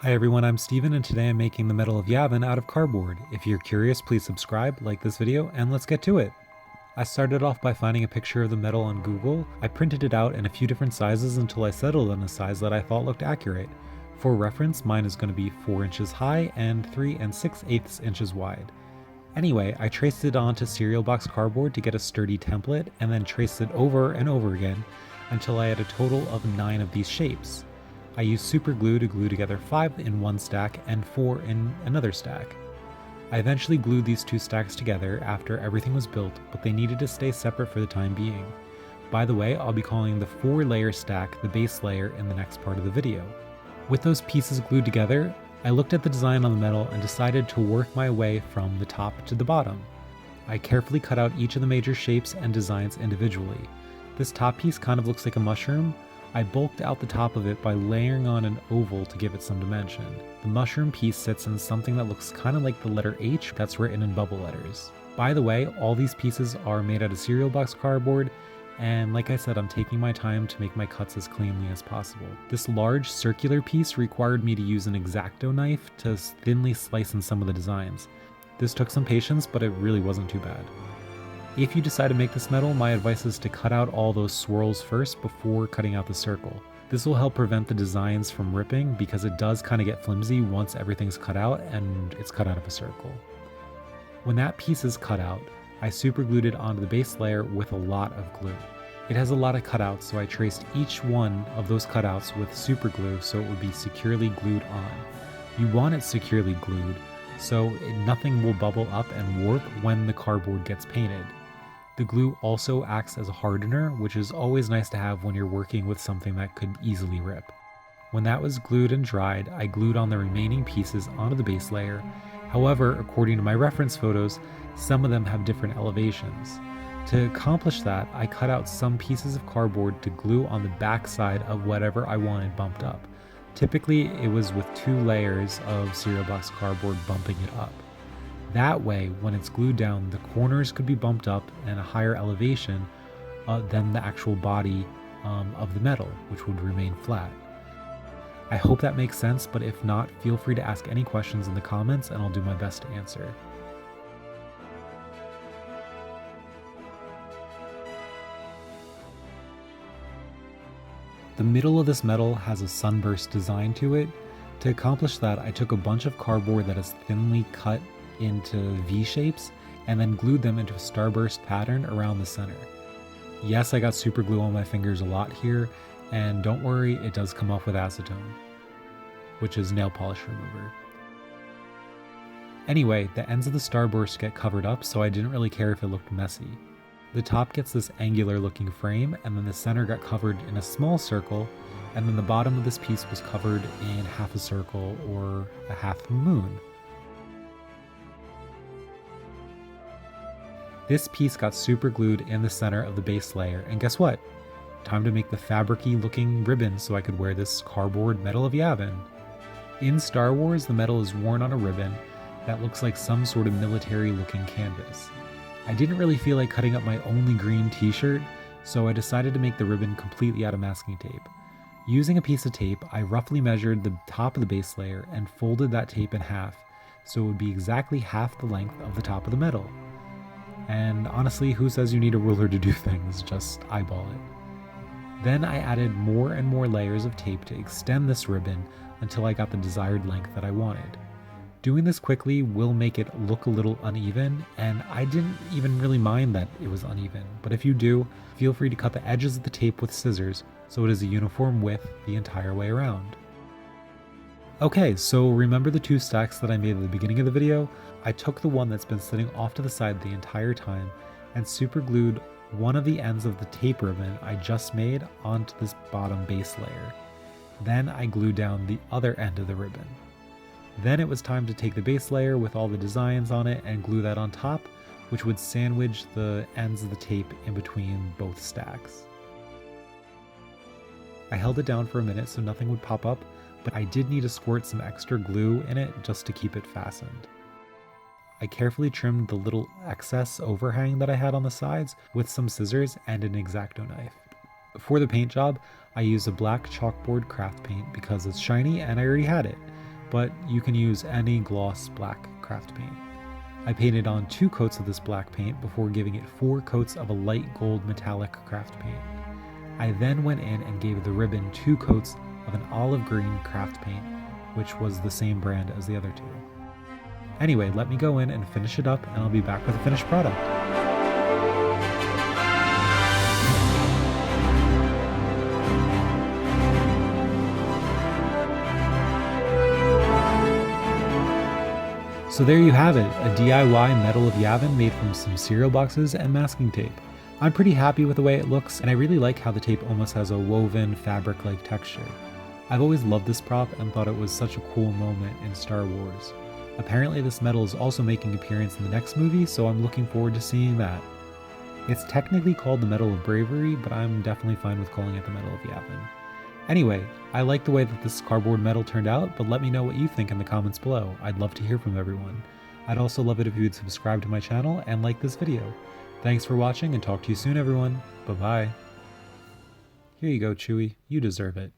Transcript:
Hi everyone, I'm Steven and today I'm making the Medal of Yavin out of cardboard. If you're curious, please subscribe, like this video, and let's get to it. I started off by finding a picture of the medal on Google. I printed it out in a few different sizes until I settled on a size that I thought looked accurate. For reference, mine is going to be 4 inches high and 3 6/8 inches wide. Anyway, I traced it onto cereal box cardboard to get a sturdy template and then traced it over and over again until I had a total of 9 of these shapes. I used super glue to glue together 5 in one stack and 4 in another stack. I eventually glued these 2 stacks together after everything was built, but they needed to stay separate for the time being. By the way, I'll be calling the 4-layer stack the base layer in the next part of the video. With those pieces glued together, I looked at the design on the medal and decided to work my way from the top to the bottom. I carefully cut out each of the major shapes and designs individually. This top piece kind of looks like a mushroom. I bulked out the top of it by layering on an oval to give it some dimension. The mushroom piece sits in something that looks kind of like the letter H that's written in bubble letters. By the way, all these pieces are made out of cereal box cardboard, and like I said, I'm taking my time to make my cuts as cleanly as possible. This large circular piece required me to use an X-Acto knife to thinly slice in some of the designs. This took some patience, but it really wasn't too bad. If you decide to make this medal, my advice is to cut out all those swirls first before cutting out the circle. This will help prevent the designs from ripping because it does kind of get flimsy once everything's cut out and it's cut out of a circle. When that piece is cut out, I super glued it onto the base layer with a lot of glue. It has a lot of cutouts, so I traced each one of those cutouts with super glue so it would be securely glued on. You want it securely glued so nothing will bubble up and warp when the cardboard gets painted. The glue also acts as a hardener, which is always nice to have when you're working with something that could easily rip. When that was glued and dried, I glued on the remaining pieces onto the base layer. However, according to my reference photos, some of them have different elevations. To accomplish that, I cut out some pieces of cardboard to glue on the back side of whatever I wanted bumped up. Typically, it was with 2 layers of cereal box cardboard bumping it up. That way, when it's glued down, the corners could be bumped up and a higher elevation than the actual body of the medal, which would remain flat. I hope that makes sense, but if not, feel free to ask any questions in the comments and I'll do my best to answer. The middle of this medal has a sunburst design to it. To accomplish that, I took a bunch of cardboard that is thinly cut into V shapes and then glued them into a starburst pattern around the center. Yes, I got super glue on my fingers a lot here, and don't worry, it does come off with acetone, which is nail polish remover. Anyway, the ends of the starburst get covered up, so I didn't really care if it looked messy. The top gets this angular looking frame, and then the center got covered in a small circle, and then the bottom of this piece was covered in half a circle or a half moon. This piece got super glued in the center of the base layer, and guess what? Time to make the fabric-y looking ribbon so I could wear this cardboard Medal of Yavin. In Star Wars, the medal is worn on a ribbon that looks like some sort of military looking canvas. I didn't really feel like cutting up my only green t-shirt, so I decided to make the ribbon completely out of masking tape. Using a piece of tape, I roughly measured the top of the base layer and folded that tape in half, so it would be exactly half the length of the top of the medal. And honestly, who says you need a ruler to do things? Just eyeball it. Then I added more and more layers of tape to extend this ribbon until I got the desired length that I wanted. Doing this quickly will make it look a little uneven, and I didn't even really mind that it was uneven, but if you do, feel free to cut the edges of the tape with scissors so it is a uniform width the entire way around. Okay, so remember the 2 stacks that I made at the beginning of the video? I took the one that's been sitting off to the side the entire time and super glued one of the ends of the tape ribbon I just made onto this bottom base layer. Then I glued down the other end of the ribbon. Then it was time to take the base layer with all the designs on it and glue that on top, which would sandwich the ends of the tape in between both stacks. I held it down for a minute so nothing would pop up, but I did need to squirt some extra glue in it just to keep it fastened. I carefully trimmed the little excess overhang that I had on the sides with some scissors and an X-Acto knife. For the paint job, I used a black chalkboard craft paint because it's shiny and I already had it. but you can use any gloss black craft paint. I painted on 2 coats of this black paint before giving it 4 coats of a light gold metallic craft paint. I then went in and gave the ribbon 2 coats of an olive green craft paint, which was the same brand as the other 2. Anyway, let me go in and finish it up and I'll be back with the finished product. So there you have it, a DIY Medal of Yavin made from some cereal boxes and masking tape. I'm pretty happy with the way it looks, and I really like how the tape almost has a woven fabric-like texture. I've always loved this prop and thought it was such a cool moment in Star Wars. Apparently this medal is also making an appearance in the next movie, so I'm looking forward to seeing that. It's technically called the Medal of Bravery, but I'm definitely fine with calling it the Medal of Yavin. Anyway, I like the way that this cardboard medal turned out, but let me know what you think in the comments below. I'd love to hear from everyone. I'd also love it if you would subscribe to my channel and like this video. Thanks for watching and talk to you soon everyone. Bye bye. Here you go, Chewie. You deserve it.